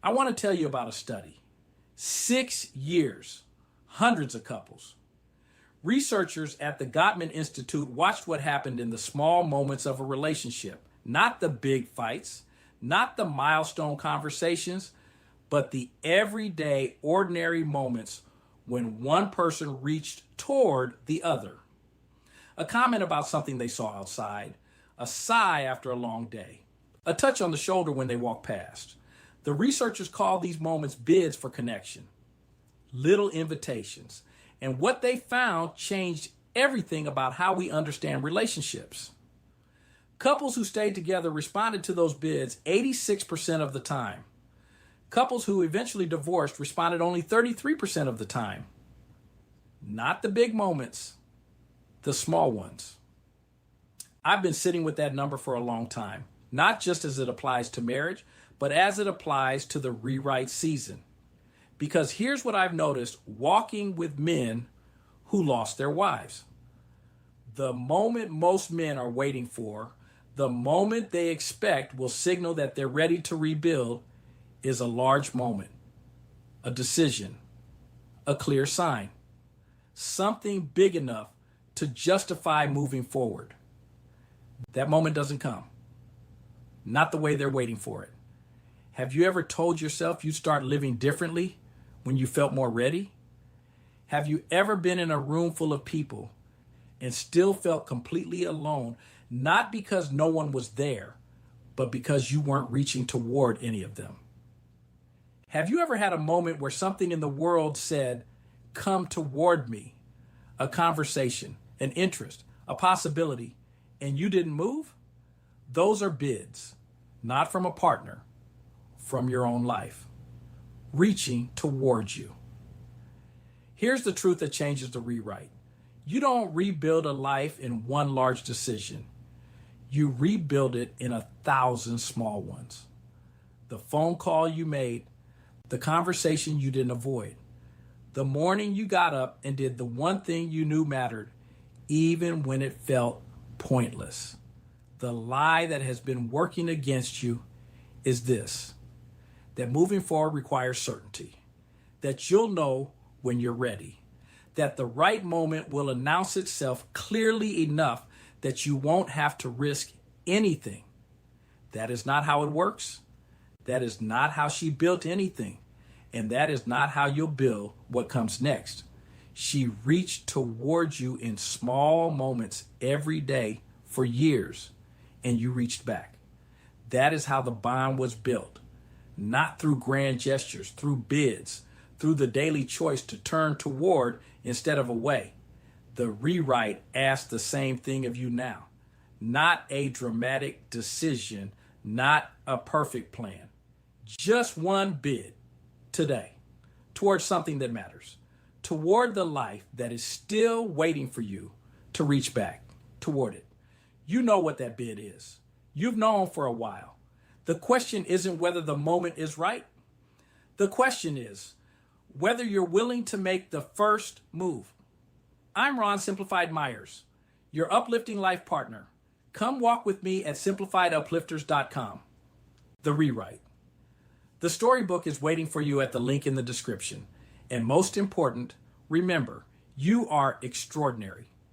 I want to tell you about a study. 6 years, hundreds of couples. Researchers at the Gottman Institute watched what happened in the small moments of a relationship, not the big fights, not the milestone conversations, but the everyday, ordinary moments when one person reached toward the other. A comment about something they saw outside, a sigh after a long day, a touch on the shoulder when they walk past. The researchers call these moments bids for connection, little invitations. And what they found changed everything about how we understand relationships. Couples who stayed together responded to those bids 86% of the time. Couples who eventually divorced responded only 33% of the time. Not the big moments, the small ones. I've been sitting with that number for a long time, not just as it applies to marriage, but as it applies to the rewrite season. Because here's what I've noticed walking with men who lost their wives. The moment most men are waiting for, the moment they expect will signal that they're ready to rebuild, is a large moment, a decision, a clear sign, something big enough to justify moving forward. That moment doesn't come, not the way they're waiting for it. Have you ever told yourself you'd start living differently when you felt more ready? Have you ever been in a room full of people and still felt completely alone, not because no one was there, but because you weren't reaching toward any of them? Have you ever had a moment where something in the world said, "Come toward me," a conversation, an interest, a possibility, and you didn't move? Those are bids, not from a partner, from your own life, reaching towards you. Here's the truth that changes the rewrite. You don't rebuild a life in one large decision. You rebuild it in 1,000 small ones. The phone call you made, the conversation you didn't avoid, the morning you got up and did the one thing you knew mattered, even when it felt pointless. The lie that has been working against you is this: that moving forward requires certainty, that you'll know when you're ready, that the right moment will announce itself clearly enough that you won't have to risk anything. That is not how it works. That is not how she built anything. And that is not how you'll build what comes next. She reached towards you in small moments every day for years, and you reached back. That is how the bond was built. Not through grand gestures, through bids, through the daily choice to turn toward instead of away. The rewrite asks the same thing of you now. Not a dramatic decision, not a perfect plan. Just one bid today toward something that matters, toward the life that is still waiting for you to reach back toward it. You know what that bid is. You've known for a while. The question isn't whether the moment is right. The question is whether you're willing to make the first move. I'm Ron Simplified Myers, your uplifting life partner. Come walk with me at simplifieduplifters.com. The rewrite. The storybook is waiting for you at the link in the description. And most important, remember, you are extraordinary.